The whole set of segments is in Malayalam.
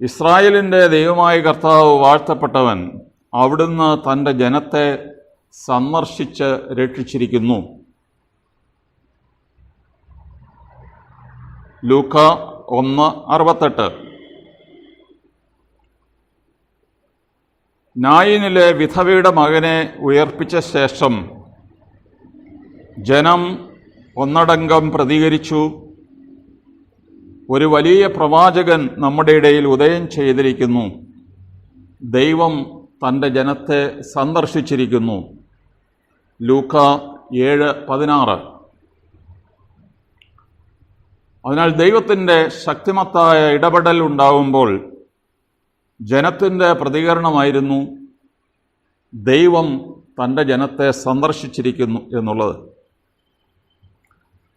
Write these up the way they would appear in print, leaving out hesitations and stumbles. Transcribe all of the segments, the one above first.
ഇസ്രായേലിൻ്റെ ദൈവമായ കർത്താവ് വാഴ്ത്തപ്പെട്ടവൻ, അവിടുന്ന് തൻ്റെ ജനത്തെ സന്ദർശിച്ച് രക്ഷിച്ചിരിക്കുന്നു. ലൂക്ക 1:68. നായിനിലെ വിധവയുടെ മകനെ ഉയർപ്പിച്ച ശേഷം ജനം ഒന്നടങ്കം പ്രതികരിച്ചു, ഒരു വലിയ പ്രവാചകൻ നമ്മുടെ ഇടയിൽ ഉദയം ചെയ്തിരിക്കുന്നു, ദൈവം തൻ്റെ ജനത്തെ സന്ദർശിച്ചിരിക്കുന്നു. ലൂക്ക 7:16. അതിനാൽ ദൈവത്തിൻ്റെ ശക്തിമത്തായ ഇടപെടൽ ഉണ്ടാവുമ്പോൾ ജനത്തിൻ്റെ പ്രതികരണമായിരുന്നു ദൈവം തൻ്റെ ജനത്തെ സന്ദർശിച്ചിരിക്കുന്നു എന്നുള്ളത്.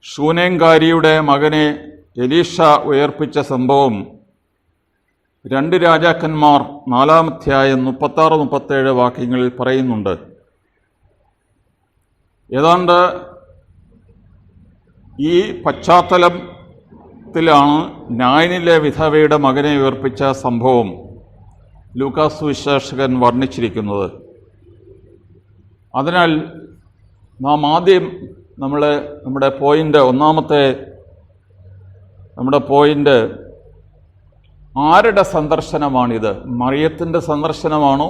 ശൂനേംകാരിയുടെ മകനെ എലീഷ ഉയർപ്പിച്ച സംഭവം 2 രാജാക്കന്മാർ 4-ാം അധ്യായം 36-37 വാക്യങ്ങളിൽ പറയുന്നുണ്ട്. ഏതാണ്ട് ഈ പശ്ചാത്തലത്തിലാണ് നായിനിലെ വിധവയുടെ മകനെ ഉയർപ്പിച്ച സംഭവം ലൂക്കാസ് സുവിശേഷകൻ വർണ്ണിച്ചിരിക്കുന്നത്. അതിനാൽ നാം ആദ്യം നമ്മുടെ പോയിൻ്റ് ആരുടെ സന്ദർശനമാണിത്? മറിയത്തിൻ്റെ സന്ദർശനമാണോ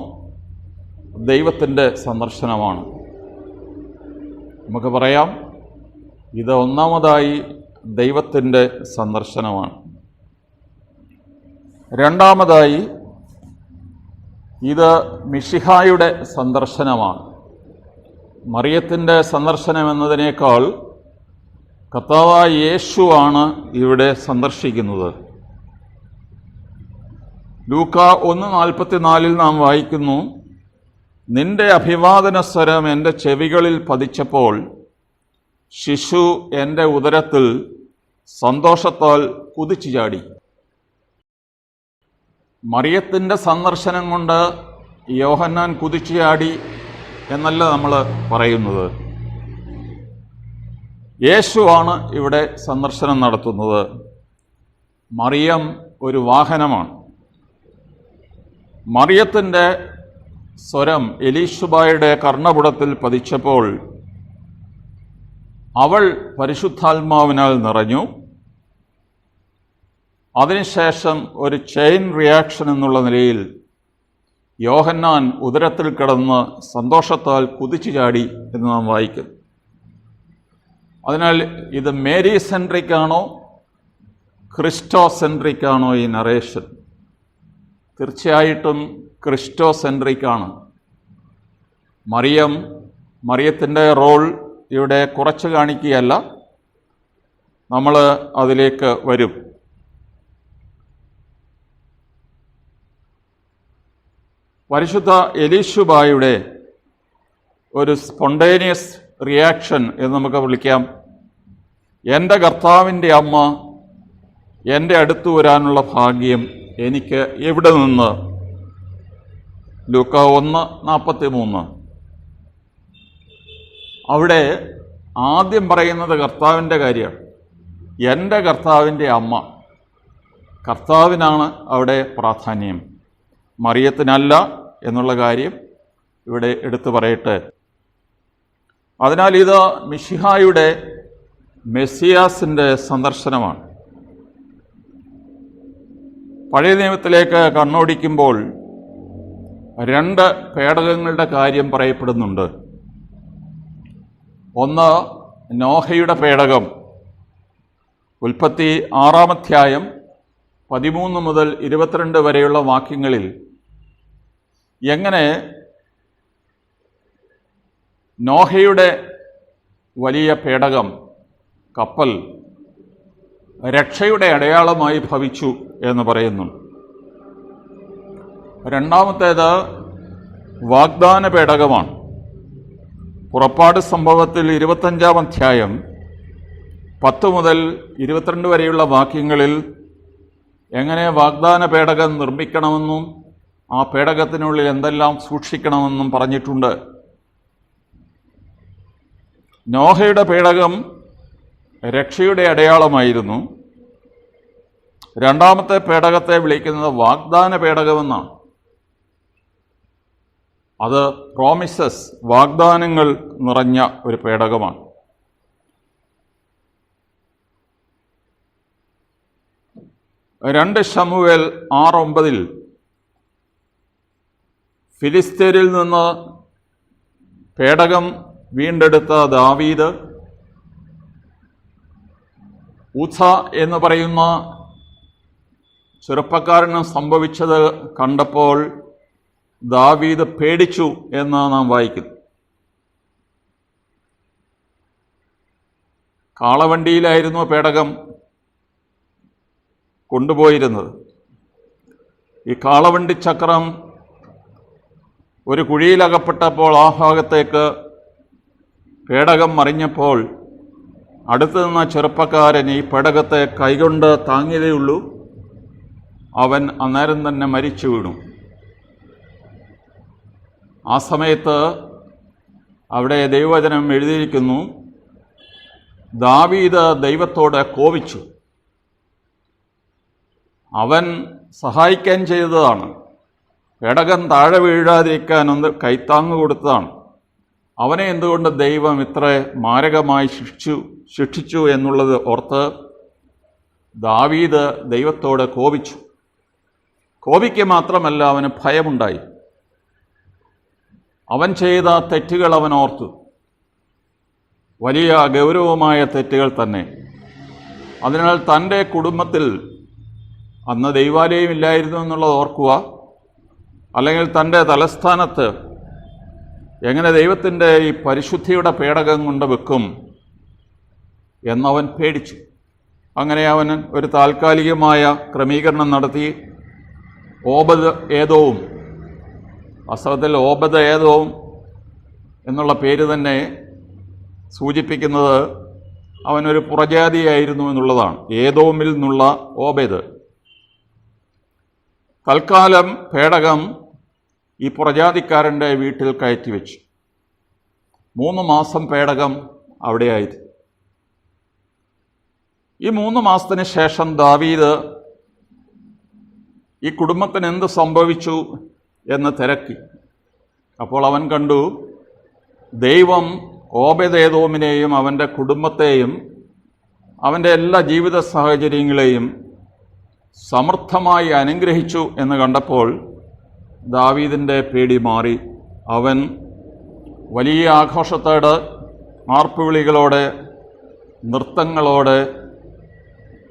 ദൈവത്തിൻ്റെ സന്ദർശനമാണോ? നമുക്ക് പറയാം, ഇത് ഒന്നാമതായി ദൈവത്തിൻ്റെ സന്ദർശനമാണ്. രണ്ടാമതായി ഇത് മിശിഹായുടെ സന്ദർശനമാണ്. മറിയത്തിൻ്റെ സന്ദർശനം എന്നതിനേക്കാൾ കർത്താവായ യേശുവാണ് ഇവിടെ സന്ദർശിക്കുന്നത്. ലൂക്ക 1:44 നാം വായിക്കുന്നു, നിന്റെ അഭിവാദന സ്വരം എൻ്റെ ചെവികളിൽ പതിച്ചപ്പോൾ ശിശു എൻ്റെ ഉദരത്തിൽ സന്തോഷത്താൽ കുതിച്ചു ചാടി. മറിയത്തിൻ്റെ സന്ദർശനം കൊണ്ട് യോഹന്നാൻ കുതിച്ചു ചാടി എന്നല്ല നമ്മൾ പറയുന്നത്. യേശുവാണ് ഇവിടെ സന്ദർശനം നടത്തുന്നത്. മറിയം ഒരു വാഹനമാണ്. മറിയത്തിൻ്റെ സ്വരം എലീശുബായുടെ കർണപുടത്തിൽ പതിച്ചപ്പോൾ അവൾ പരിശുദ്ധാത്മാവിനാൽ നിറഞ്ഞു. അതിനുശേഷം ഒരു ചെയിൻ റിയാക്ഷൻ എന്നുള്ള നിലയിൽ യോഹന്നാൻ ഉദരത്തിൽ കിടന്ന് സന്തോഷത്താൽ കുതിച്ചു ചാടി എന്ന് നാം വായിക്കുന്നു. അതിനാൽ ഇത് മേരി സെൻട്രിക് ആണോ ക്രിസ്റ്റോ സെൻട്രിക് ആണോ ഈ നറേഷൻ? തീർച്ചയായിട്ടും ക്രിസ്റ്റോ സെൻട്രിക് ആണ്. മറിയത്തിൻ്റെ റോൾ ഇവിടെ കുറച്ച് കാണിക്കുകയല്ല, നമ്മൾ അതിലേക്ക് വരും. പരിശുദ്ധ എലീശുബായുടെ ഒരു സ്പോണ്ടേനിയസ് റിയാക്ഷൻ എന്ന് നമുക്ക് വിളിക്കാം. എൻ്റെ കർത്താവിൻ്റെ അമ്മ എൻ്റെ അടുത്ത് വരാനുള്ള ഭാഗ്യം എനിക്ക് എവിടെ നിന്ന്? ലൂക്ക 1:43. അവിടെ ആദ്യം പറയുന്നത് കർത്താവിൻ്റെ കാര്യമാണ്. എൻ്റെ കർത്താവിൻ്റെ അമ്മ, കർത്താവിനാണ് അവിടെ പ്രാധാന്യം, മറിയത്തിനല്ല എന്നുള്ള കാര്യം ഇവിടെ എടുത്തു പറയട്ടെ. അതിനാൽ ഇത് മിശിഹായുടെ മെസ്സിയാസിൻ്റെ സന്ദർശനമാണ്. പഴയ നിയമത്തിലേക്ക് കണ്ണോടിക്കുമ്പോൾ 2 പേടകങ്ങളുടെ കാര്യം പറയപ്പെടുന്നുണ്ട്. ഒന്ന് നോഹയുടെ പേടകം. ഉൽപ്പത്തി 6-ാം അധ്യായം 13 മുതൽ 22 വരെയുള്ള വാക്യങ്ങളിൽ എങ്ങനെ നോഹയുടെ വലിയ പേടകം, കപ്പൽ രക്ഷയുടെ അടയാളമായി ഭവിച്ചു എന്ന് പറയുന്നു. രണ്ടാമത്തേത് വാഗ്ദാന പേടകമാണ്. പുറപ്പാട് സംഭവത്തിൽ 25-ാം അധ്യായം 10 മുതൽ 22 വരെയുള്ള വാക്യങ്ങളിൽ എങ്ങനെ വാഗ്ദാന പേടകം നിർമ്മിക്കണമെന്നും ആ പേടകത്തിനുള്ളിൽ എന്തെല്ലാം സൂക്ഷിക്കണമെന്നും പറഞ്ഞിട്ടുണ്ട്. നോഹയുടെ പേടകം രക്ഷയുടെ അടയാളമായിരുന്നു. രണ്ടാമത്തെ പേടകത്തെ വിളിക്കുന്നത് വാഗ്ദാന പേടകമെന്നാണ്. അത് പ്രോമിസസ്, വാഗ്ദാനങ്ങൾ നിറഞ്ഞ ഒരു പേടകമാണ്. രണ്ട് ശമൂവേൽ 6:9 ഫിലിസ്ത്യരിൽ നിന്ന് പേടകം വീണ്ടെടുത്ത ദാവീദ് ഊസ എന്ന് പറയുന്ന ചെറുപ്പക്കാരന് സംഭവിച്ചത് കണ്ടപ്പോൾ ദാവീദ് പേടിച്ചു എന്ന് നാം വായിക്കുന്നു. കാളവണ്ടിയിലായിരുന്നു പേടകം കൊണ്ടുപോയിരുന്നത്. ഈ കാളവണ്ടി ചക്രം ഒരു കുഴിയിലകപ്പെട്ടപ്പോൾ ആ ഭാഗത്തേക്ക് പേടകം മറിഞ്ഞപ്പോൾ അടുത്തു നിന്ന ചെറുപ്പക്കാരൻ ഈ പേടകത്തെ കൈകൊണ്ട് താങ്ങിയതേയുള്ളൂ, അവൻ അന്നേരം തന്നെ മരിച്ചു വീണു. ആ സമയത്ത് അവിടെ ദൈവവചനം എഴുതിയിരിക്കുന്നു, ദാവീദ് ദൈവത്തോട് കോപിച്ചു. അവൻ സഹായിക്കാൻ ചെയ്തതാണ്, പേടകം താഴെ വീഴാതിരിക്കാൻ ഒന്ന് കൈത്താങ്ങ് കൊടുത്തതാണ്. അവനെ എന്തുകൊണ്ട് ദൈവം ഇത്ര മാരകമായി ശിക്ഷിച്ചു എന്നുള്ളത് ഓർത്ത് ദാവീദ് ദൈവത്തോട് കോപിച്ചു. കോപിക്ക് മാത്രമല്ല, അവന് ഭയമുണ്ടായി. അവൻ ചെയ്ത തെറ്റുകൾ അവൻ ഓർത്തു, വലിയ ഗൗരവമായ തെറ്റുകൾ തന്നെ. അതിനാൽ തൻ്റെ കുടുംബത്തിൽ അന്ന് ദൈവാലയം ഇല്ലായിരുന്നു എന്നുള്ളത് ഓർക്കുക, അല്ലെങ്കിൽ തൻ്റെ തലസ്ഥാനത്ത് എങ്ങനെ ദൈവത്തിൻ്റെ ഈ പരിശുദ്ധിയുടെ പേടകം കൊണ്ട് വെക്കും എന്നവൻ പേടിച്ചു. അങ്ങനെ അവൻ ഒരു താൽക്കാലികമായ ക്രമീകരണം നടത്തി. ഓബദ് ഏദോം, വാസ്തവത്തിൽ ഓബദ് ഏദോം എന്നുള്ള പേര് തന്നെ സൂചിപ്പിക്കുന്നത് അവനൊരു പുറജാതിയായിരുന്നു എന്നുള്ളതാണ്. ഏദോമിൽ നിന്നുള്ള ഓബദ്. തൽക്കാലം പേടകം ഈ പുറജാതിക്കാരൻ്റെ വീട്ടിൽ കയറ്റിവെച്ചു. 3 മാസം പേടകം അവിടെയായിരുന്നു. ഈ 3 മാസത്തിന് ശേഷം ദാവീദ് ഈ കുടുംബത്തിന് എന്ത് സംഭവിച്ചു എന്ന് തിരക്കി. അപ്പോൾ അവൻ കണ്ടു, ദൈവം ഓബേദ്-ഏദോമിനെയും അവൻ്റെ കുടുംബത്തെയും അവൻ്റെ എല്ലാ ജീവിത സാഹചര്യങ്ങളെയും സമൃദ്ധമായി അനുഗ്രഹിച്ചു എന്ന് കണ്ടപ്പോൾ ദാവീദിൻ്റെ പേടി മാറി. അവൻ വലിയ ആഘോഷത്തോടെ, ആർപ്പുവിളികളോടെ, നൃത്തങ്ങളോടെ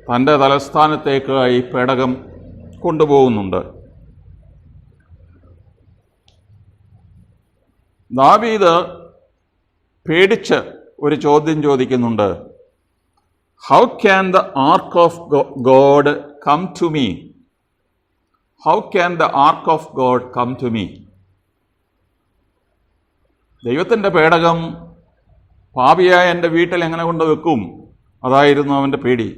തൻ്റെ തലസ്ഥാനത്തേക്ക് ഈ പേടകം കൊണ്ടുപോകുന്നുണ്ട്. ദാവീദ് പേടിച്ച് ഒരു ചോദ്യം ചോദിക്കുന്നുണ്ട്, how can the ark of God come to me? How can the ark of God come to me? ദൈവത്തിൻ്റെ പേടകം പാപിയായ എൻ്റെ വീട്ടിൽ എങ്ങനെ കൊണ്ട് വെക്കും? അതായിരുന്നു അവൻ്റെ പേടി.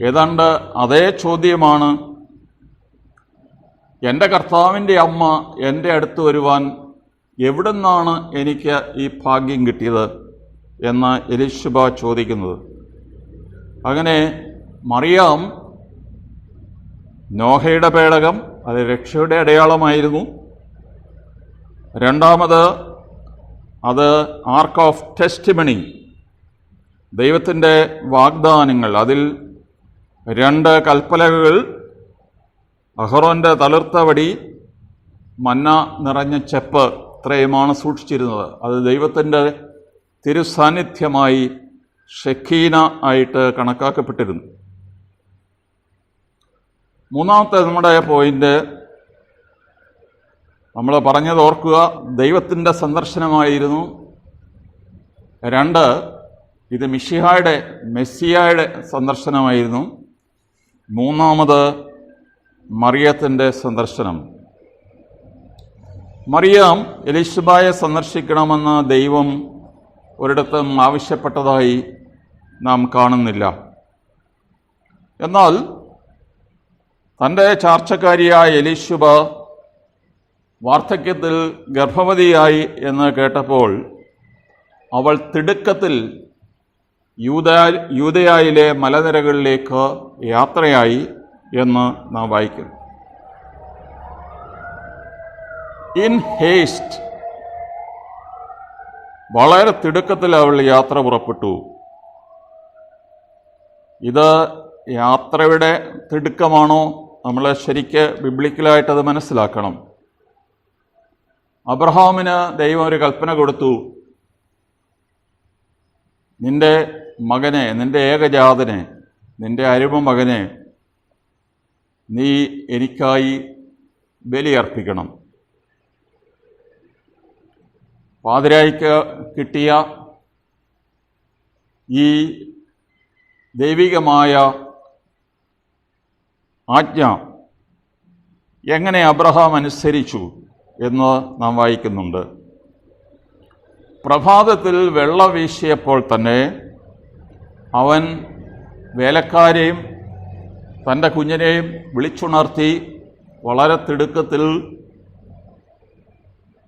ഏതാണ്ട് അതേ ചോദ്യമാണ് എൻ്റെ കർത്താവിൻ്റെ അമ്മ എൻ്റെ അടുത്ത് വരുവാൻ എവിടുന്നാണ് എനിക്ക് ഈ ഭാഗ്യം കിട്ടിയത് എന്ന് എലീശബ ചോദിക്കുന്നത്. അങ്ങനെ മറിയാം നോഹയുടെ പേടകം, അത് രക്ഷയുടെ അടയാളമായിരുന്നു. രണ്ടാമത് അത് ആർക്ക് ഓഫ് ടെസ്റ്റിമണി, ദൈവത്തിൻ്റെ വാഗ്ദാനങ്ങൾ. അതിൽ 2 കൽപ്പലകൾ, അഹറോൻ്റെ തളിർത്ത വടി, മന്ന നിറഞ്ഞ ചെപ്പ്, ഇത്രയുമാണ് സൂക്ഷിച്ചിരുന്നത്. അത് ദൈവത്തിൻ്റെ തിരുസാന്നിധ്യമായി ഷെഖീന ആയിട്ട് കണക്കാക്കപ്പെട്ടിരുന്നു. മൂന്നാമത്തെ നമ്മുടെ പോയിന്റ് നമ്മൾ പറഞ്ഞത് ഓർക്കുക, ദൈവത്തിൻ്റെ സന്ദർശനമായിരുന്നു. 2, ഇത് മെസ്സിയായുടെ സന്ദർശനമായിരുന്നു. 3, മറിയത്തിൻ്റെ സന്ദർശനം. മറിയാം എലീശബയെ സന്ദർശിക്കണമെന്ന് ദൈവം ഒരിടത്തും ആവശ്യപ്പെട്ടതായി നാം കാണുന്നില്ല. എന്നാൽ തൻ്റെ ചാർച്ചക്കാരിയായ എലീശബ വാർദ്ധക്യത്തിൽ ഗർഭവതിയായി എന്ന് കേട്ടപ്പോൾ അവൾ തിടുക്കത്തിൽ യൂദയായിലെ മലനിരകളിലേക്ക് യാത്രയായി എന്ന് നാം വായിക്കുന്നു. ഇൻ ഹേസ്റ്റ്, വളരെ തിടുക്കത്തിൽ അവൾ യാത്ര പുറപ്പെട്ടു. ഇത് യാത്രയുടെ തിടുക്കമാണോ? നമ്മൾ ശരിക്ക് ബിബ്ലിക്കലായിട്ടത് മനസ്സിലാക്കണം. അബ്രഹാമിന് ദൈവം ഒരു കൽപ്പന കൊടുത്തു. നിന്റെ മകനെ, നിന്റെ ഏകജാതനെ, നിന്റെ അരുമ മകനെ നീ എനിക്കായി ബലിയർപ്പിക്കണം. പാതിരായ്ക്ക് കിട്ടിയ ഈ ദൈവികമായ ആജ്ഞ എങ്ങനെ അബ്രഹാം അനുസരിച്ചു എന്ന് നാം വായിക്കുന്നുണ്ട്. പ്രഭാതത്തിൽ വെള്ളം വീശിയപ്പോൾ തന്നെ അവൻ വേലക്കാരെയും തൻ്റെ കുഞ്ഞിനെയും വിളിച്ചുണർത്തി വളരെ തിടുക്കത്തിൽ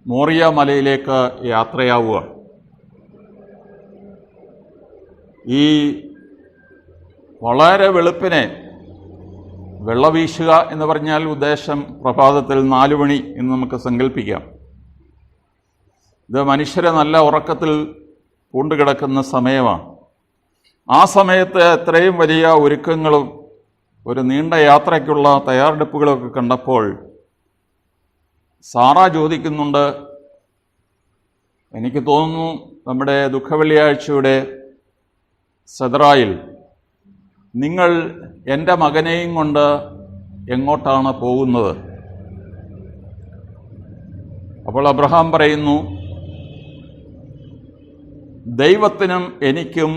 മോറിയ മലയിലേക്ക് യാത്രയാവുക. ഈ വളരെ വെളുപ്പിനെ വെള്ളവീശുക എന്ന് പറഞ്ഞാൽ ഉദ്ദേശം പ്രഭാതത്തിൽ 4 മണി എന്ന് നമുക്ക് സങ്കല്പിക്കാം. ഇത് മനുഷ്യരെ നല്ല ഉറക്കത്തിൽ പൂണ്ടുകിടക്കുന്ന സമയമാണ്. ആ സമയത്ത് എത്രയും വലിയ ഒരുക്കങ്ങളും ഒരു നീണ്ട യാത്രയ്ക്കുള്ള തയ്യാറെടുപ്പുകളൊക്കെ കണ്ടപ്പോൾ സാറ ചോദിക്കുന്നുണ്ട്, എനിക്ക് തോന്നുന്നു നമ്മുടെ ദുഃഖവെള്ളിയാഴ്ചയുടെ സദറായിൽ, നിങ്ങൾ എൻ്റെ മകനെയും കൊണ്ട് എങ്ങോട്ടാണ് പോകുന്നത്? അപ്പോൾ അബ്രഹാം പറയുന്നു, ദൈവത്തിനും എനിക്കും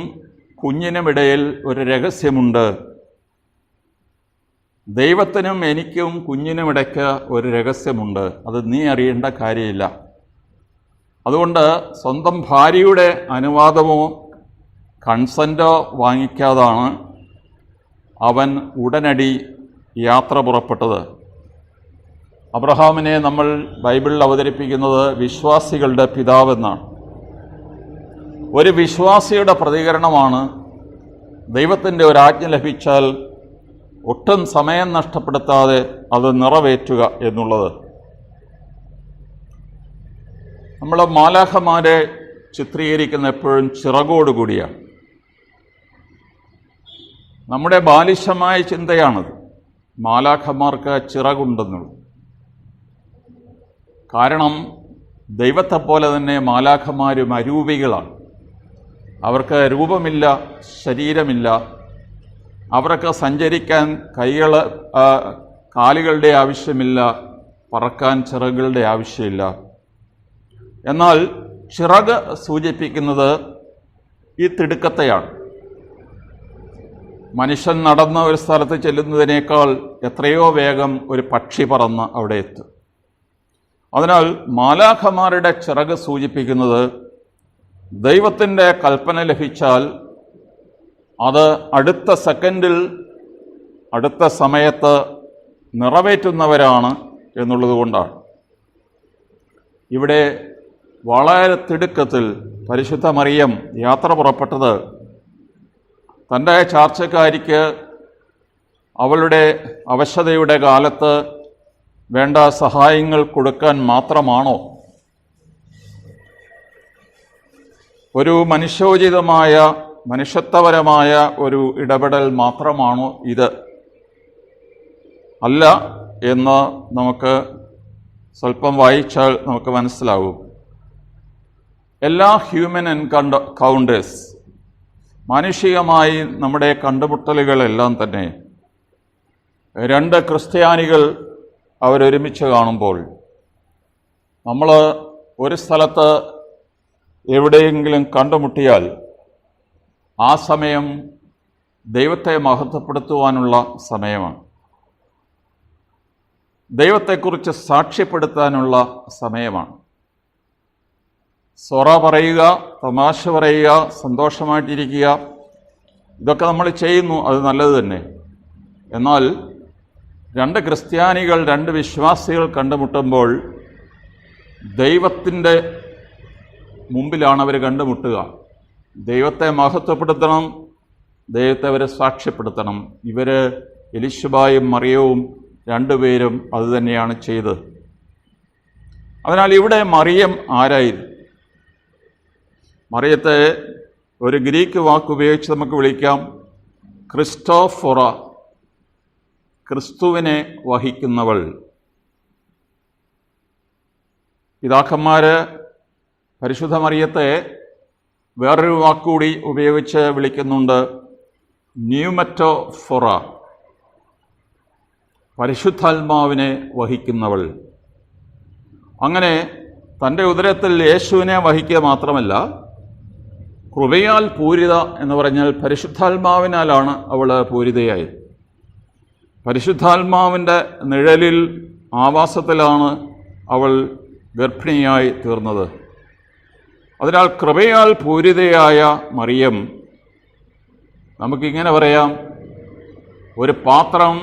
കുഞ്ഞിനുമിടയിൽ ഒരു രഹസ്യമുണ്ട്. ദൈവത്തിനും എനിക്കും കുഞ്ഞിനുമിടയ്ക്ക് ഒരു രഹസ്യമുണ്ട്. അത് നീ അറിയേണ്ട കാര്യമില്ല. അതുകൊണ്ട് സ്വന്തം ഭാര്യയുടെ അനുവാദമോ കൺസെൻറ്റോ വാങ്ങിക്കാതാണ് അവൻ ഉടനടി യാത്ര പുറപ്പെട്ടത്. അബ്രഹാമിനെ നമ്മൾ ബൈബിളിൽ അവതരിപ്പിക്കുന്നത് വിശ്വാസികളുടെ പിതാവെന്നാണ്. ഒരു വിശ്വാസിയുടെ പ്രതികരണമാണ് ദൈവത്തിൻ്റെ ഒരാജ്ഞ ലഭിച്ചാൽ ഒട്ടും സമയം നഷ്ടപ്പെടുത്താതെ അത് നിറവേറ്റുക എന്നുള്ളത്. നമ്മൾ മാലാഖമാരെ ചിത്രീകരിക്കുന്ന എപ്പോഴും ചിറകോടുകൂടിയാണ്. നമ്മുടെ ബാലിശമായ ചിന്തയാണത്, മാലാഖമാർക്ക് ചിറകുണ്ടെന്നുള്ളത്. കാരണം ദൈവത്തെപ്പോലെ തന്നെ മാലാഖമാരും അരൂപികളാണ്. അവർക്ക് രൂപമില്ല, ശരീരമില്ല. അവർക്ക് സഞ്ചരിക്കാൻ കാലുകളുടെ ആവശ്യമില്ല, പറക്കാൻ ചിറകുകളുടെ ആവശ്യമില്ല. എന്നാൽ ചിറക് സൂചിപ്പിക്കുന്നത് ഈ തിടുക്കത്തെയാണ്. മനുഷ്യൻ നടന്ന ഒരു സ്ഥലത്ത് ചെല്ലുന്നതിനേക്കാൾ എത്രയോ വേഗം ഒരു പക്ഷി പറന്ന് അവിടെ എത്തും. അതിനാൽ മാലാഖമാരുടെ ചിറക് സൂചിപ്പിക്കുന്നത് ദൈവത്തിൻ്റെ കൽപ്പന ലഭിച്ചാൽ അത് അടുത്ത സെക്കൻഡിൽ, അടുത്ത സമയത്ത് നിറവേറ്റുന്നവരാണ് എന്നുള്ളത് കൊണ്ടാണ്. ഇവിടെ വളരെ തിടുക്കത്തിൽ പരിശുദ്ധ മറിയം യാത്ര പുറപ്പെട്ടത് തൻ്റെ ചാർച്ചക്കാരിക്ക് അവളുടെ അവശതയുടെ കാലത്ത് വേണ്ട സഹായങ്ങൾ കൊടുക്കാൻ മാത്രമാണോ? ഒരു മനുഷ്യോചിതമായ, മനുഷ്യത്വപരമായ ഒരു ഇടപെടൽ മാത്രമാണോ ഇത്? അല്ല എന്ന് നമുക്ക് സ്വല്പം വായിച്ചാൽ നമുക്ക് മനസ്സിലാവും. എല്ലാ ഹ്യൂമൻ എൻകൗണ്ടേഴ്സ്, മാനുഷികമായി നമ്മുടെ കണ്ടുമുട്ടലുകളെല്ലാം തന്നെ 2 ക്രിസ്ത്യാനികൾ അവരൊരുമിച്ച് കാണുമ്പോൾ, നമ്മൾ ഒരു സ്ഥലത്ത് എവിടെയെങ്കിലും കണ്ടുമുട്ടിയാൽ ആ സമയം ദൈവത്തെ മഹത്വപ്പെടുത്തുവാനുള്ള സമയമാണ്. ദൈവത്തെക്കുറിച്ച് സാക്ഷ്യപ്പെടുത്താനുള്ള സമയമാണ്. സൊറ പറയുക, തമാശ പറയുക, സന്തോഷമായിട്ടിരിക്കുക, ഇതൊക്കെ നമ്മൾ ചെയ്യുന്നു, അത് നല്ലത് തന്നെ. എന്നാൽ 2 ക്രിസ്ത്യാനികൾ, 2 വിശ്വാസികൾ കണ്ടുമുട്ടുമ്പോൾ ദൈവത്തിൻ്റെ മുമ്പിലാണ് അവർ കണ്ടുമുട്ടുക. ദൈവത്തെ മഹത്വപ്പെടുത്തണം, ദൈവത്തെ അവർ സാക്ഷ്യപ്പെടുത്തണം. ഇവർ എലിശബായും മറിയവും രണ്ടുപേരും അതുതന്നെയാണ് ചെയ്തത്. അതിനാൽ ഇവിടെ മറിയം ആരായിരുന്നു? മറിയത്തെ ഒരു ഗ്രീക്ക് വാക്ക് ഉപയോഗിച്ച് നമുക്ക് വിളിക്കാം ക്രിസ്റ്റോഫൊറ, ക്രിസ്തുവിനെ വഹിക്കുന്നവൾ. പിതാക്കന്മാർ പരിശുദ്ധ മറിയത്തെ വേറൊരു വാക്കുകൂടി ഉപയോഗിച്ച് വിളിക്കുന്നുണ്ട്, ന്യൂമറ്റോഫൊറ, പരിശുദ്ധാത്മാവിനെ വഹിക്കുന്നവൾ. അങ്ങനെ തൻ്റെ ഉദരത്തിൽ യേശുവിനെ വഹിക്കുക മാത്രമല്ല, കൃപയാൽ പൂരിത എന്ന് പറഞ്ഞാൽ പരിശുദ്ധാത്മാവിനാലാണ് അവൾ പൂരിതയായത്. പരിശുദ്ധാത്മാവിൻ്റെ നിഴലിൽ ആവാസത്തിലാണ് അവൾ ഗർഭിണിയായി തീർന്നത്. അതിനാൽ കൃപയാൽ പൂരിതയായ മറിയം, നമുക്കിങ്ങനെ പറയാം, ഒരു പാത്രം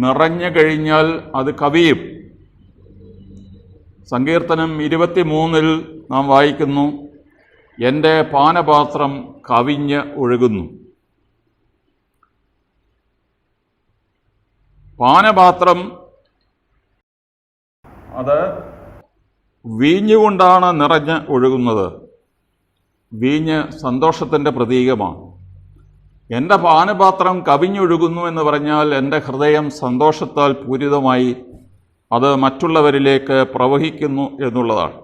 നിറഞ്ഞു കഴിഞ്ഞാൽ അത് കവിയും. സങ്കീർത്തനം 23 നാം വായിക്കുന്നു, എൻ്റെ പാനപാത്രം കവിഞ്ഞ് ഒഴുകുന്നു. പാനപാത്രം അത് വീഞ്ഞുകൊണ്ടാണ് നിറഞ്ഞ് ഒഴുകുന്നത്. വീഞ്ഞ് സന്തോഷത്തിൻ്റെ പ്രതീകമാണ്. എൻ്റെ പാനപാത്രം കവിഞ്ഞൊഴുകുന്നു എന്ന് പറഞ്ഞാൽ എൻ്റെ ഹൃദയം സന്തോഷത്താൽ പൂരിതമായി അത് മറ്റുള്ളവരിലേക്ക് പ്രവഹിക്കുന്നു എന്നുള്ളതാണ്.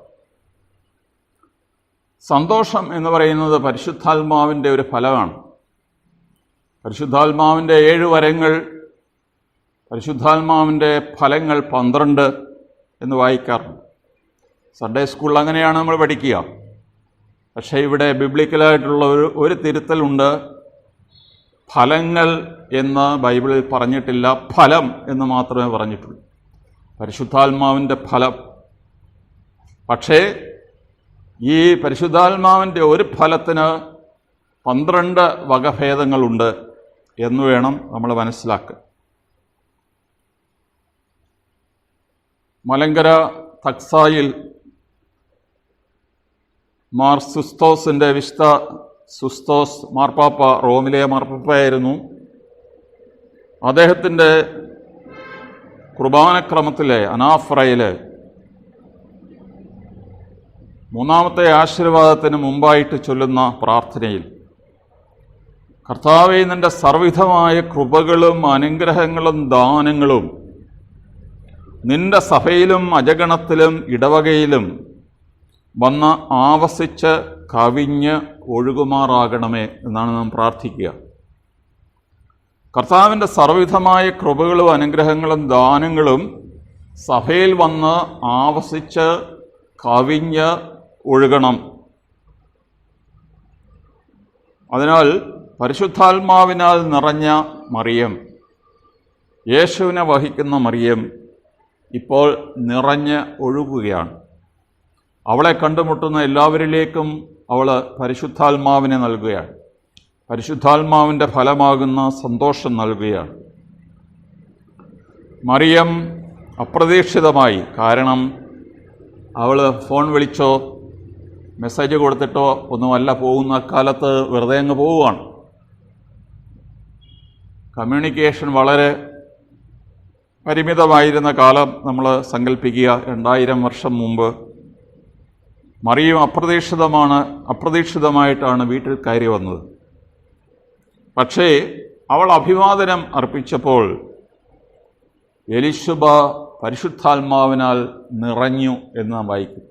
സന്തോഷം എന്ന് പറയുന്നത് പരിശുദ്ധാത്മാവിൻ്റെ ഒരു ഫലമാണ്. പരിശുദ്ധാത്മാവിൻ്റെ 7 വരങ്ങൾ, പരിശുദ്ധാത്മാവിൻ്റെ ഫലങ്ങൾ 12 എന്ന് വായിക്കാറുണ്ട്. സൺഡേ സ്കൂളിൽ അങ്ങനെയാണ് നമ്മൾ പഠിക്കുക. പക്ഷേ ഇവിടെ ബിബ്ലിക്കലായിട്ടുള്ള ഒരു തിരുത്തലുണ്ട്. ഫലങ്ങൾ എന്ന് ബൈബിളിൽ പറഞ്ഞിട്ടില്ല, ഫലം എന്ന് മാത്രമേ പറഞ്ഞിട്ടുള്ളൂ. പരിശുദ്ധാത്മാവിൻ്റെ ഫലം. പക്ഷേ ഈ പരിശുദ്ധാത്മാവിൻ്റെ ഒരു ഫലത്തിന് 12 വകഭേദങ്ങളുണ്ട് എന്ന് വേണം നമ്മൾ മനസ്സിലാക്കുക. മലങ്കര തക്സായിൽ മാർ സുസ്തോസിൻ്റെ വിശുദ്ധ സുസ്തോസ് മാർപ്പാപ്പ, റോമിലെ മാർപ്പാപ്പയായിരുന്നു. അദ്ദേഹത്തിൻ്റെ കുർബാനക്രമത്തിലെ അനാഫ്രയിലെ 3-ാമത്തെ ആശീർവാദത്തിന് മുമ്പായിട്ട് ചൊല്ലുന്ന പ്രാർത്ഥനയിൽ, കർത്താവേ, നിൻ്റെ സർവ്വവിധമായ കൃപകളും അനുഗ്രഹങ്ങളും ദാനങ്ങളും നിൻ്റെ സഭയിലും അജഗണത്തിലും ഇടവകയിലും വന്ന് ആവസിച്ച് കവിഞ്ഞ് ഒഴുകുമാറാകണമേ എന്നാണ് നാം പ്രാർത്ഥിക്കുക. കർത്താവിൻ്റെ സർവ്വവിധമായ കൃപകളും അനുഗ്രഹങ്ങളും ദാനങ്ങളും സഭയിൽ വന്ന് ആവസിച്ച് കവിഞ്ഞ് ഒഴുകണം. അതിനാൽ പരിശുദ്ധാത്മാവിനാൽ നിറഞ്ഞ മറിയം, യേശുവിനെ വഹിക്കുന്ന മറിയം ഇപ്പോൾ നിറഞ്ഞ് ഒഴുകുകയാണ്. അവളെ കണ്ടുമുട്ടുന്ന എല്ലാവരിലേക്കും അവൾ പരിശുദ്ധാത്മാവിനെ നൽകുകയാണ്. പരിശുദ്ധാത്മാവിൻ്റെ ഫലമാകുന്ന സന്തോഷം നൽകുകയാണ്. മറിയം അപ്രതീക്ഷിതമായി, കാരണം അവൾ ഫോൺ വിളിച്ചോ മെസ്സേജ് കൊടുത്തിട്ടോ ഒന്നുമല്ല പോകുന്ന കാലത്ത്, വെറുതെ അങ്ങ് പോവുകയാണ്. കമ്മ്യൂണിക്കേഷൻ വളരെ പരിമിതമായിരുന്ന കാലം നമ്മൾ സങ്കല്പിക്കുക. 2000 വർഷം മുമ്പ് മറിയം അപ്രതീക്ഷിതമായിട്ടാണ് വീട്ടിൽ കയറി വന്നത്. പക്ഷേ അവൾ അഭിവാദനം അർപ്പിച്ചപ്പോൾ എലിശബ പരിശുദ്ധാത്മാവിനാൽ നിറഞ്ഞു എന്ന് നാം വായിക്കും.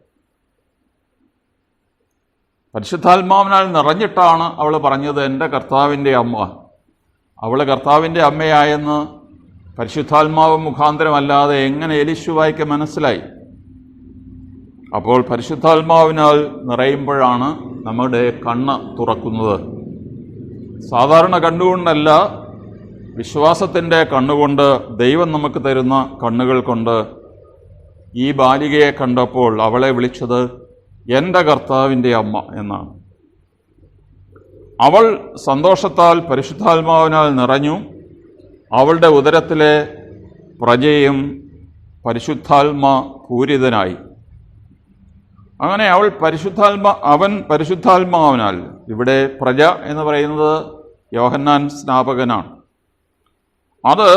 പരിശുദ്ധാത്മാവിനാൽ നിറഞ്ഞിട്ടാണ് അവൾ പറഞ്ഞത്, എൻ്റെ കർത്താവിൻ്റെ അമ്മ. അവൾ കർത്താവിൻ്റെ അമ്മയായെന്ന് പരിശുദ്ധാത്മാവ് മുഖാന്തരമല്ലാതെ എങ്ങനെ എലിശബയ്ക്ക് മനസ്സിലായി? അപ്പോൾ പരിശുദ്ധാത്മാവിനാൽ നിറയുമ്പോഴാണ് നമ്മുടെ കണ്ണ് തുറക്കുന്നത്. സാധാരണ കണ്ണുകൊണ്ടല്ല, വിശ്വാസത്തിൻ്റെ കണ്ണുകൊണ്ട്, ദൈവം നമുക്ക് തരുന്ന കണ്ണുകൾ കൊണ്ട് ഈ ബാലികയെ കണ്ടപ്പോൾ അവളെ വിളിച്ചത് എൻ്റെ കർത്താവിൻ്റെ അമ്മ എന്നാണ്. അവൾ സന്തോഷത്താൽ പരിശുദ്ധാത്മാവിനാൽ നിറഞ്ഞു. അവളുടെ ഉദരത്തിലെ പ്രജയും പരിശുദ്ധാത്മ പൂരിതനായി. അങ്ങനെ അവൻ പരിശുദ്ധാത്മാവിനാൽ, ഇവിടെ പ്രജ എന്ന് പറയുന്നത് യോഹന്നാൻ സ്നാപകനാണ്. അത്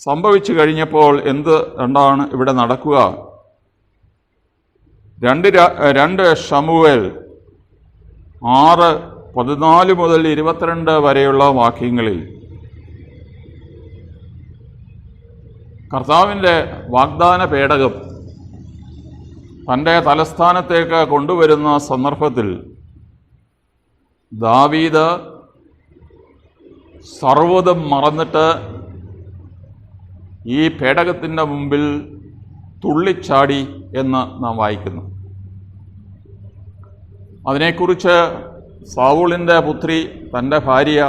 സംഭവിച്ചു കഴിഞ്ഞപ്പോൾ എന്താണ് ഇവിടെ നടക്കുക? 2 ശമൂവേൽ 6:14 മുതൽ 22 വരെയുള്ള വാക്യങ്ങളിൽ കർത്താവിൻ്റെ വാഗ്ദാന പേടകം തൻ്റെ തലസ്ഥാനത്തേക്ക് കൊണ്ടുവരുന്ന സന്ദർഭത്തിൽ ദാവീദ് സർവ്വതും മറന്നിട്ട് ഈ പേടകത്തിൻ്റെ മുമ്പിൽ തുള്ളിച്ചാടി എന്ന് നാം വായിക്കുന്നു. അതിനെക്കുറിച്ച് സാവൂളിൻ്റെ പുത്രി, തൻ്റെ ഭാര്യ,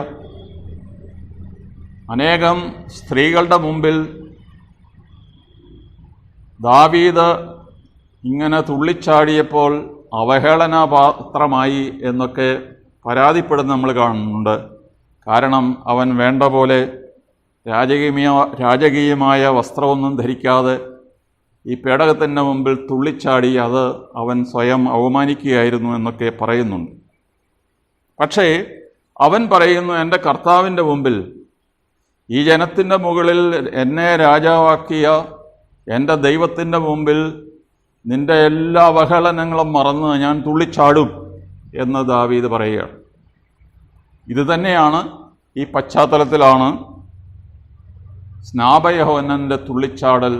അനേകം സ്ത്രീകളുടെ മുമ്പിൽ ദാവീദ് ഇങ്ങനെ തുള്ളിച്ചാടിയപ്പോൾ അവഹേളനാപാത്രമായി എന്നൊക്കെ പരാതിപ്പെടുന്ന നമ്മൾ കാണുന്നുണ്ട്. കാരണം അവൻ വേണ്ട പോലെ രാജകീയമായ വസ്ത്രമൊന്നും ധരിക്കാതെ ഈ പേടകത്തിൻ്റെ മുമ്പിൽ തുള്ളിച്ചാടി അത് അവൻ സ്വയം അവമാനിക്കുകയായിരുന്നു എന്നൊക്കെ പറയുന്നുണ്ട്. പക്ഷേ അവൻ പറയുന്നു, എൻ്റെ കർത്താവിൻ്റെ മുമ്പിൽ, ഈ ജനത്തിൻ്റെ മുകളിൽ എന്നെ രാജാവാക്കിയ എൻ്റെ ദൈവത്തിൻ്റെ മുമ്പിൽ നിൻ്റെ എല്ലാ അവഹേളനങ്ങളും മറന്ന് ഞാൻ തുള്ളിച്ചാടും എന്ന് ദാവീദ് പറയുകയാണ്. ഇത് തന്നെയാണ്, ഈ പശ്ചാത്തലത്തിലാണ് സ്നാപകയോഹന്നാൻ്റെ തുള്ളിച്ചാടൽ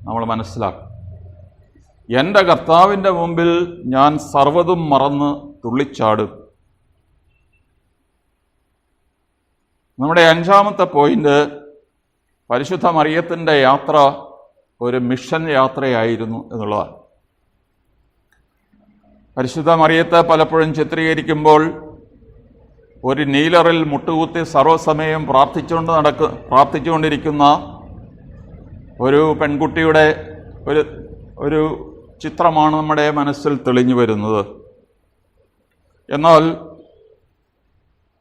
നമ്മൾ മനസ്സിലാക്കും. എൻ്റെ കർത്താവിൻ്റെ മുമ്പിൽ ഞാൻ സർവ്വതും മറന്ന് തുള്ളിച്ചാടും. നമ്മുടെ 5-ാമത്തെ പോയിന്റ്, പരിശുദ്ധ മറിയത്തിൻ്റെ യാത്ര ഒരു മിഷൻ യാത്രയായിരുന്നു എന്നുള്ളതാണ്. പരിശുദ്ധ മറിയത്തെ പലപ്പോഴും ചിത്രീകരിക്കുമ്പോൾ ഒരു നീലറിൽ മുട്ടുകുത്തി സർവ്വസമയം പ്രാർത്ഥിച്ചുകൊണ്ടിരിക്കുന്ന ഒരു പെൺകുട്ടിയുടെ ഒരു ചിത്രമാണ് നമ്മുടെ മനസ്സിൽ തെളിഞ്ഞു വരുന്നത്. എന്നാൽ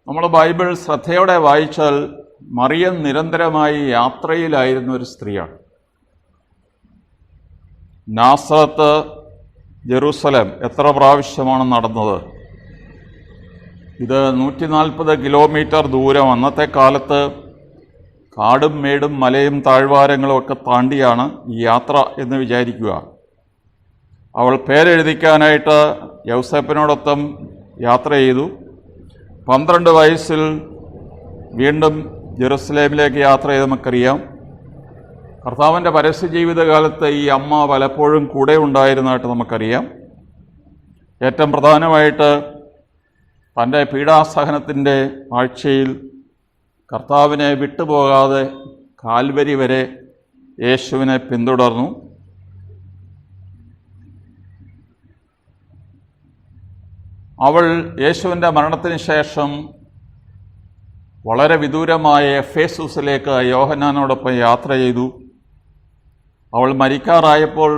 നമ്മൾ ബൈബിൾ ശ്രദ്ധയോടെ വായിച്ചാൽ മറിയം നിരന്തരമായി യാത്രയിലായിരുന്ന ഒരു സ്ത്രീയാണ്. നാസറത്ത് ജെറൂസലേം എത്ര പ്രാവശ്യമാണ് നടന്നത്? ഇത് 140 കിലോമീറ്റർ ദൂരം. അന്നത്തെ കാലത്ത് കാടും മേടും മലയും താഴ്വാരങ്ങളും ഒക്കെ താണ്ടിയാണ് ഈ യാത്ര എന്ന് വിചാരിക്കുക. അവൾ പേരെഴുതിക്കാനായിട്ട് യൗസേപ്പിനോടൊപ്പം യാത്ര ചെയ്തു. 12 വയസ്സിൽ വീണ്ടും ജെറുസലേമിലേക്ക് യാത്ര ചെയ്ത് നമുക്കറിയാം. കർത്താവിൻ്റെ പരസ്യ ജീവിതകാലത്ത് ഈ അമ്മ പലപ്പോഴും കൂടെ ഉണ്ടായിരുന്നതായിട്ട് നമുക്കറിയാം. ഏറ്റവും പ്രധാനമായിട്ട് തൻ്റെ പീഡാസഹനത്തിൻ്റെ ആഴ്ചയിൽ കർത്താവിനെ വിട്ടുപോകാതെ കാൽവരി വരെ യേശുവിനെ പിന്തുടർന്നു. അവൾ യേശുവിൻ്റെ മരണത്തിന് ശേഷം വളരെ വിദൂരമായ എഫേസുസിലേക്ക് യോഹന്നാനോടൊപ്പം യാത്ര ചെയ്തു. അവൾ മരിക്കാറായപ്പോൾ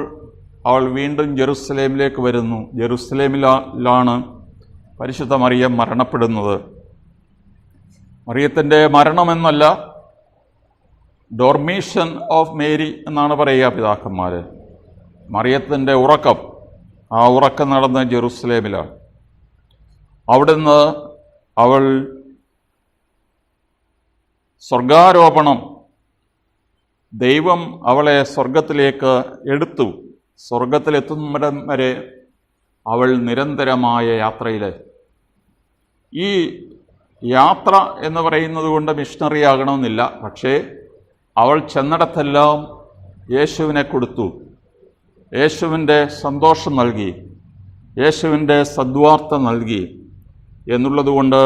അവൾ വീണ്ടും ജെറുസലേമിലേക്ക് വരുന്നു. ജെറുസലേമിലാണ് പരിശുദ്ധ മറിയം മരണപ്പെടുന്നത്. മറിയത്തിൻ്റെ മരണമെന്നല്ല, ഡോർമീഷൻ ഓഫ് മേരി എന്നാണ് പറയുക പിതാക്കന്മാർ. മറിയത്തിൻ്റെ ഉറക്കം, ആ ഉറക്കം നടന്ന ജെറുസലേമിലാണ്. അവിടുന്ന് അവൾ സ്വർഗാരോപണം, ദൈവം അവളെ സ്വർഗത്തിലേക്ക് എടുത്തു. സ്വർഗത്തിലെത്തുന്നിടം വരെ അവൾ നിരന്തരമായ യാത്രയിലെ. ഈ യാത്ര എന്ന് പറയുന്നത് കൊണ്ട് മിഷണറി ആകണമെന്നില്ല. പക്ഷേ അവൾ ചെന്നിടത്തെല്ലാം യേശുവിനെ കൊടുത്തു, യേശുവിൻ്റെ സന്തോഷം നൽകി, യേശുവിൻ്റെ സദ്വാർത്ത നൽകി എന്നുള്ളതുകൊണ്ട്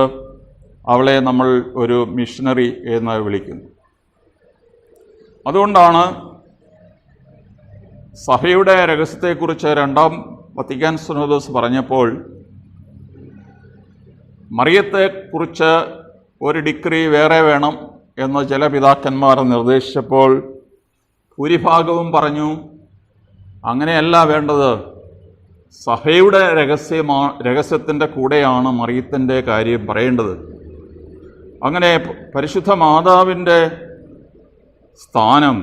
അവളെ നമ്മൾ ഒരു മിഷണറി എന്ന് വിളിക്കുന്നു. അതുകൊണ്ടാണ് സഭയുടെ രഹസ്യത്തെക്കുറിച്ച് 2-ാം വത്തിക്കാൻ സിനോദോസ് പറഞ്ഞപ്പോൾ മറിയത്തെക്കുറിച്ച് ഒരു ഡിഗ്രി വേറെ വേണം എന്ന് ചില പിതാക്കന്മാർ നിർദ്ദേശിച്ചപ്പോൾ ഭൂരിഭാഗവും പറഞ്ഞു, അങ്ങനെയല്ല വേണ്ടത്, സഭയുടെ രഹസ്യത്തിൻ്റെ കൂടെയാണ് മറിയത്തിൻ്റെ കാര്യം പറയേണ്ടത്. അങ്ങനെ പരിശുദ്ധ മാതാവിൻ്റെ സ്ഥാനം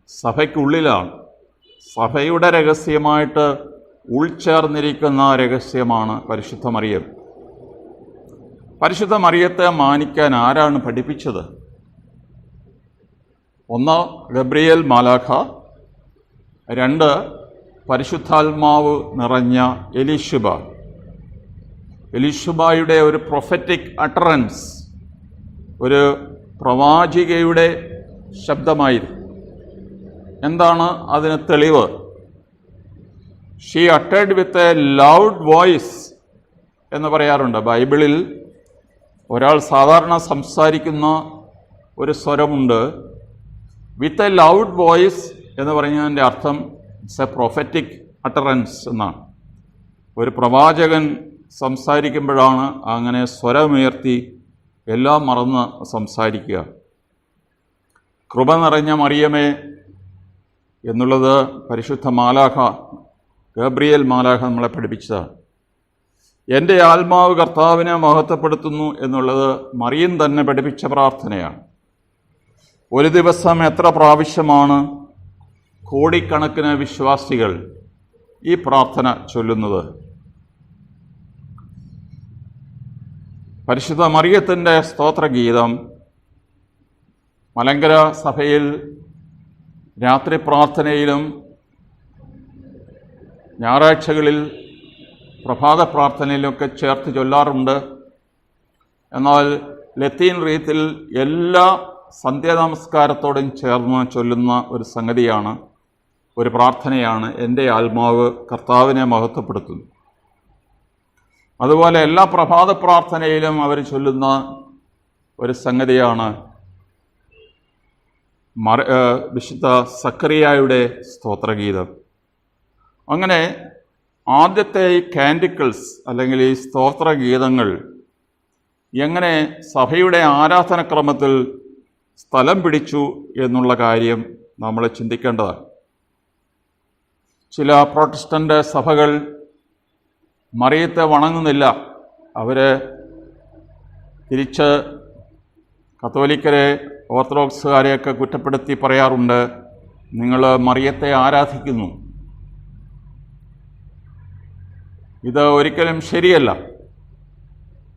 സഭയ്ക്കുള്ളിലാണ്. സഭയുടെ രഹസ്യമായിട്ട് ഉൾച്ചേർന്നിരിക്കുന്ന രഹസ്യമാണ് പരിശുദ്ധ മറിയം. പരിശുദ്ധ മറിയത്തെ മാനിക്കാൻ ആരാണ് പഠിപ്പിച്ചത്? ഒന്ന്, ഗബ്രിയേൽ മാലാഖ. രണ്ട്, പരിശുദ്ധാത്മാവ് നിറഞ്ഞ എലിശുബ. എലിശുബയുടെ ഒരു പ്രൊഫറ്റിക് അട്ടറൻസ്, ഒരു പ്രവാചികയുടെ ശബ്ദമായിരുന്നു. എന്താണ് അതിന് തെളിവ്? ഷീ അട്ടേഡ് വിത്ത് എ ലൗഡ് വോയിസ് എന്ന് പറയാറുണ്ട്. ബൈബിളിൽ ഒരാൾ സാധാരണ സംസാരിക്കുന്ന ഒരു സ്വരമുണ്ട്. വിത്ത് എ ലൗഡ് വോയിസ് എന്ന് പറഞ്ഞതിൻ്റെ അർത്ഥം ഇറ്റ്സ് എ പ്രൊഫറ്റിക് അട്ടറൻസ് എന്നാണ്. ഒരു പ്രവാചകൻ സംസാരിക്കുമ്പോഴാണ് അങ്ങനെ സ്വരമുയർത്തി എല്ലാം മറന്ന് സംസാരിക്കുക. കൃപ നിറഞ്ഞ മറിയമേ എന്നുള്ളത് പരിശുദ്ധ മാലാഖ, ഗബ്രിയേൽ മാലാഖ നമ്മളെ പഠിപ്പിച്ചതാണ്. എൻ്റെ ആത്മാവ് കർത്താവിനെ മഹത്വപ്പെടുത്തുന്നു എന്നുള്ളത് മറിയം തന്നെ പഠിപ്പിച്ച പ്രാർത്ഥനയാണ്. ഒരു ദിവസം എത്ര പ്രാവശ്യമാണ് കോടിക്കണക്കിന് വിശ്വാസികൾ ഈ പ്രാർത്ഥന ചൊല്ലുന്നത്? പരിശുദ്ധ മറിയത്തിൻ്റെ സ്തോത്രഗീതം മലങ്കര സഭയിൽ രാത്രി പ്രാർത്ഥനയിലും ഞായറാഴ്ചകളിൽ പ്രഭാത പ്രാർത്ഥനയിലൊക്കെ ചേർത്ത് ചൊല്ലാറുണ്ട്. എന്നാൽ ലത്തീൻ റീത്തിൽ എല്ലാ സന്ധ്യാനമസ്കാരത്തോടും ചേർന്ന് ചൊല്ലുന്ന ഒരു സംഗതിയാണ്, ഒരു പ്രാർത്ഥനയാണ് എൻ്റെ ആത്മാവ് കർത്താവിനെ മഹത്വപ്പെടുത്തുന്നു. അതുപോലെ എല്ലാ പ്രഭാത പ്രാർത്ഥനയിലും അവർ ചൊല്ലുന്ന ഒരു സംഗതിയാണ് വിശുദ്ധ സക്കറിയായുടെ സ്തോത്രഗീതം. അങ്ങനെ ആദ്യത്തെ ഈ കാൻഡിക്കിൾസ് അല്ലെങ്കിൽ ഈ സ്തോത്രഗീതങ്ങൾ എങ്ങനെ സഭയുടെ ആരാധനക്രമത്തിൽ സ്ഥലം പിടിച്ചു എന്നുള്ള കാര്യം നമ്മൾ ചിന്തിക്കേണ്ടതാണ്. ചില പ്രൊട്ടസ്റ്റൻ്റ് സഭകൾ മറിയത്തെ വണങ്ങുന്നില്ല. അവർ തിരിച്ച് കത്തോലിക്കരെ, ഓർത്തഡോക്സുകാരെയൊക്കെ കുറ്റപ്പെടുത്തി പറയാറുണ്ട്, നിങ്ങൾ മറിയത്തെ ആരാധിക്കുന്നു. ഇത് ഒരിക്കലും ശരിയല്ല.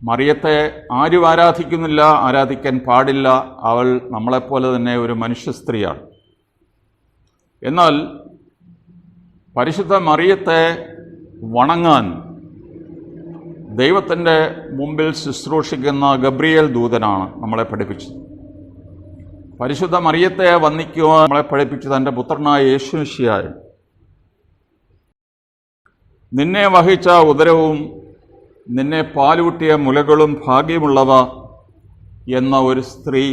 മറിയത്തെ ആരും ആരാധിക്കുന്നില്ല, ആരാധിക്കാൻ പാടില്ല. അവൾ നമ്മളെപ്പോലെ തന്നെ ഒരു മനുഷ്യ സ്ത്രീയാണ്. എന്നാൽ പരിശുദ്ധ മറിയത്തെ വണങ്ങാൻ ദൈവത്തിൻ്റെ മുമ്പിൽ ശുശ്രൂഷിക്കുന്ന ഗബ്രിയേൽ ദൂതനാണ് നമ്മളെ പഠിപ്പിച്ചത്. പരിശുദ്ധ മറിയത്തെ വന്ദിക്കുവാൻ നമ്മളെ പഠിപ്പിച്ചത് തൻ്റെ പുത്രനായ യേശു മിശിഹായാണ്. നിന്നെ വഹിച്ച ഉദരവും നിന്നെ പാലൂട്ടിയ മുലകളും ഭാഗ്യമുള്ളവ എന്ന ഒരു സ്ത്രീ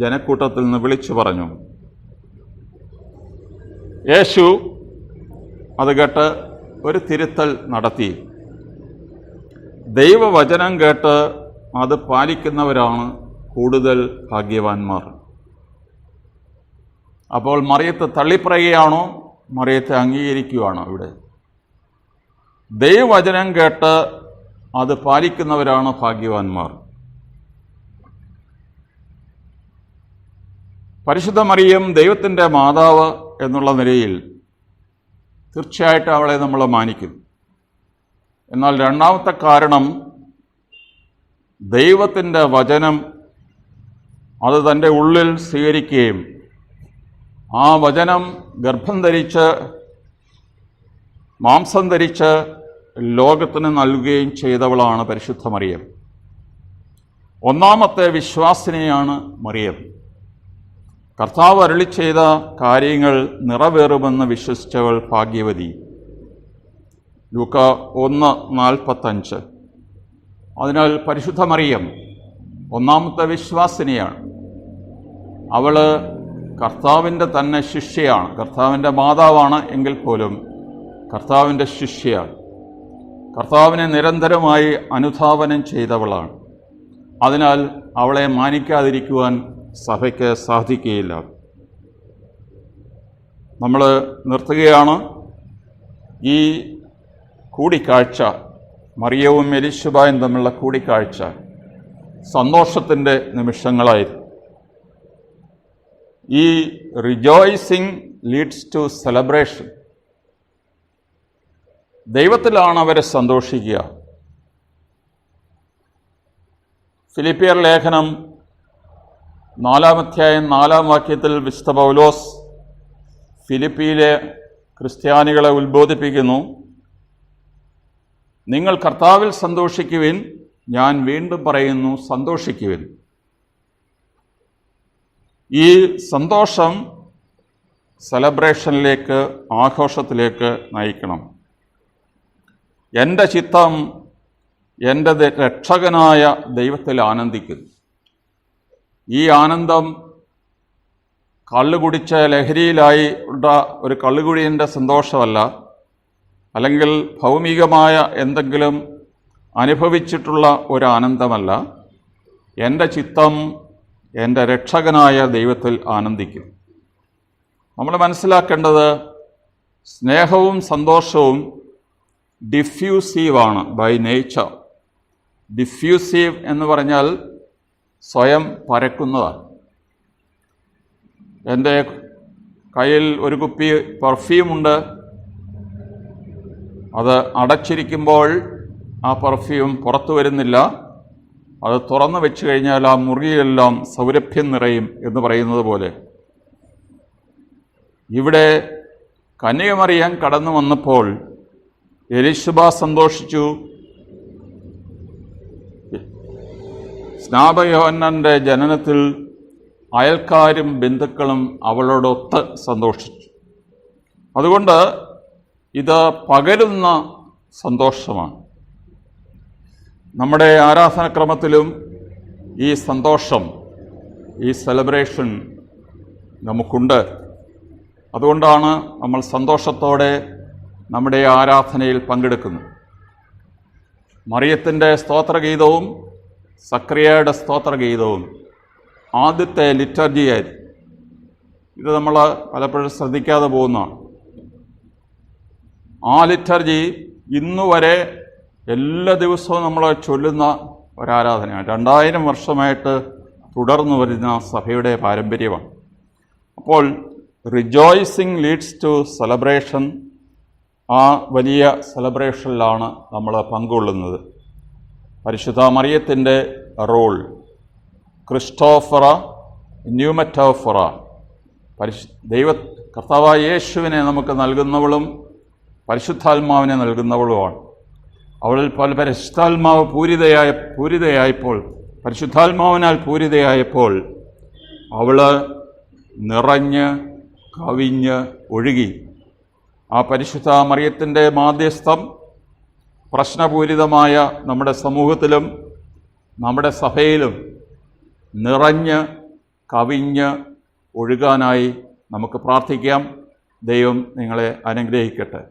ജനക്കൂട്ടത്തിൽ നിന്ന് വിളിച്ചു പറഞ്ഞു. യേശു അത് കേട്ട് ഒരു തിരുത്തൽ നടത്തി. ദൈവവചനം കേട്ട് അത് പാലിക്കുന്നവരാണ് കൂടുതൽ ഭാഗ്യവാന്മാർ. അപ്പോൾ മറിയത്തെ തള്ളിപ്പറയുകയാണോ, മറിയത്തെ അംഗീകരിക്കുകയാണോ? ഇവിടെ ദൈവവചനം കേട്ട് അത് പാലിക്കുന്നവരാണ് ഭാഗ്യവാന്മാർ. പരിശുദ്ധ മറിയം ദൈവത്തിൻ്റെ മാതാവ് എന്നുള്ള നിലയിൽ തീർച്ചയായിട്ടും അവളെ നമ്മൾ മാനിക്കും. എന്നാൽ രണ്ടാമത്തെ കാരണം, ദൈവത്തിൻ്റെ വചനം അത് തൻ്റെ ഉള്ളിൽ സ്വീകരിക്കുകയും ആ വചനം ഗർഭം ധരിച്ച് മാംസം ധരിച്ച് ലോകത്തിന് നൽകുകയും ചെയ്തവളാണ് പരിശുദ്ധ മറിയം. ഒന്നാമത്തെ വിശ്വാസിനിയാണ് മറിയം. കർത്താവ് അരുളി ചെയ്ത കാര്യങ്ങൾ നിറവേറുമെന്ന് വിശ്വസിച്ചവൾ ഭാഗ്യവതി. ലൂക്ക 1:45. അതിനാൽ പരിശുദ്ധ മറിയം ഒന്നാമത്തെ വിശ്വാസിനിയാണ്. അവൾ കർത്താവിൻ്റെ തന്നെ ശിഷ്യയാണ്. കർത്താവിൻ്റെ മാതാവാണ് എങ്കിൽ പോലും കർത്താവിൻ്റെ ശിഷ്യയാണ്. കർത്താവിനെ നിരന്തരമായി അനുധാവനം ചെയ്തവളാണ്. അതിനാൽ അവളെ മാനിക്കാതിരിക്കുവാൻ സഭയ്ക്ക് സാധിക്കുകയില്ല. നമ്മൾ നിർത്തുകയാണ്. ഈ കൂടിക്കാഴ്ച, മറിയവും എലിശബയും തമ്മിലുള്ള കൂടിക്കാഴ്ച സന്തോഷത്തിൻ്റെ നിമിഷങ്ങളായിരുന്നു. ഈ റിജോയ്സിങ് ലീഡ്സ് ടു സെലിബ്രേഷൻ. ദൈവത്തിലാണ് അവർ സന്തോഷിക്കുക. ഫിലിപ്പിയർ ലേഖനം 4-ാം അധ്യായം 4-ാം വാക്യത്തിൽ വിശുദ്ധ പൗലോസ് ഫിലിപ്പിയിലെ ക്രിസ്ത്യാനികളെ ഉത്ബോധിപ്പിക്കുന്നു. നിങ്ങൾ കർത്താവിൽ സന്തോഷിക്കുവിൻ, ഞാൻ വീണ്ടും പറയുന്നു സന്തോഷിക്കുവിൻ. ഈ സന്തോഷം സെലബ്രേഷനിലേക്ക്, ആഘോഷത്തിലേക്ക് നയിക്കണം. എൻ്റെ ചിത്തം എൻ്റെ രക്ഷകനായ ദൈവത്തിൽ ആനന്ദിക്കുന്നു. ഈ ആനന്ദം കള്ളുകുടിച്ച ലഹരിയിലായി ഉള്ള ഒരു കള്ളുകുടിയൻ്റെ സന്തോഷമല്ല, അല്ലെങ്കിൽ ഭൗമികമായ എന്തെങ്കിലും അനുഭവിച്ചിട്ടുള്ള ഒരു ആനന്ദമല്ല. എൻ്റെ ചിത്തം എൻ്റെ രക്ഷകനായ ദൈവത്തിൽ ആനന്ദിക്കും. നമ്മൾ മനസ്സിലാക്കേണ്ടത് സ്നേഹവും സന്തോഷവും ഡിഫ്യൂസീവാണ് ബൈ നേച്ചർ. ഡിഫ്യൂസീവ് എന്ന് പറഞ്ഞാൽ സ്വയം പരക്കുന്നതാണ്. എൻ്റെ കയ്യിൽ ഒരു കുപ്പി പെർഫ്യൂമുണ്ട്. അത് അടച്ചിരിക്കുമ്പോൾ ആ പെർഫ്യൂം പുറത്തു വരുന്നില്ല. അത് തുറന്നു വെച്ച് കഴിഞ്ഞാൽ ആ മുറിയിലെല്ലാം സൗരഭ്യം നിറയും എന്ന് പറയുന്നത് പോലെ, ഇവിടെ കന്യകമറിയാൻ കടന്നു വന്നപ്പോൾ എലിശബ സന്തോഷിച്ചു. സ്നാപയോഹന്നാന്റെ ജനനത്തിൽ അയൽക്കാരും ബന്ധുക്കളും അവളോടൊത്ത് സന്തോഷിച്ചു. അതുകൊണ്ട് ഇത് പകരുന്ന സന്തോഷമാണ്. നമ്മുടെ ആരാധനക്രമത്തിലും ഈ സന്തോഷം, ഈ സെലിബ്രേഷൻ നമുക്കുണ്ട്. അതുകൊണ്ടാണ് നമ്മൾ സന്തോഷത്തോടെ നമ്മുടെ ആരാധനയിൽ പങ്കെടുക്കുന്നത്. മറിയത്തിൻ്റെ സ്തോത്രഗീതവും സക്രിയയുടെ സ്തോത്രഗീതവും ആദ്യത്തെ ലിറ്റർജിയായിരുന്നു. ഇത് നമ്മൾ പലപ്പോഴും ശ്രദ്ധിക്കാതെ പോകുന്നതാണ്. ആ ലിറ്റർജി ഇന്നുവരെ എല്ലാ ദിവസവും നമ്മൾ ചൊല്ലുന്ന ഒരാരാധനയാണ്. 2000 വർഷമായിട്ട് തുടർന്നു വരുന്ന സഭയുടെ പാരമ്പര്യമാണ്. അപ്പോൾ റിജോയ്സിങ് ലീഡ്സ് ടു സെലിബ്രേഷൻ. ആ വലിയ സെലിബ്രേഷനിലാണ് നമ്മൾ പങ്കുകൊള്ളുന്നത്. പരിശുദ്ധ മറിയത്തിൻ്റെ റോൾ ക്രിസ്റ്റോഫറ ന്യൂമറ്റോഫറ, കർത്താവായ യേശുവിനെ നമുക്ക് പരിശുദ്ധാത്മാവിനെ നൽകുന്നവളുമാണ്. അവളിൽ പരിശുദ്ധാത്മാവ് പൂരിതയായപ്പോൾ, പരിശുദ്ധാത്മാവിനാൽ പൂരിതയായപ്പോൾ അവൾ നിറഞ്ഞ് കവിഞ്ഞ് ഒഴുകി. ആ പരിശുദ്ധ മറിയത്തിൻ്റെ മാധ്യസ്ഥം പ്രശ്നപൂരിതമായ നമ്മുടെ സമൂഹത്തിലും നമ്മുടെ സഭയിലും നിറഞ്ഞ് കവിഞ്ഞ് ഒഴുകാനായി നമുക്ക് പ്രാർത്ഥിക്കാം. ദൈവം നിങ്ങളെ അനുഗ്രഹിക്കട്ടെ.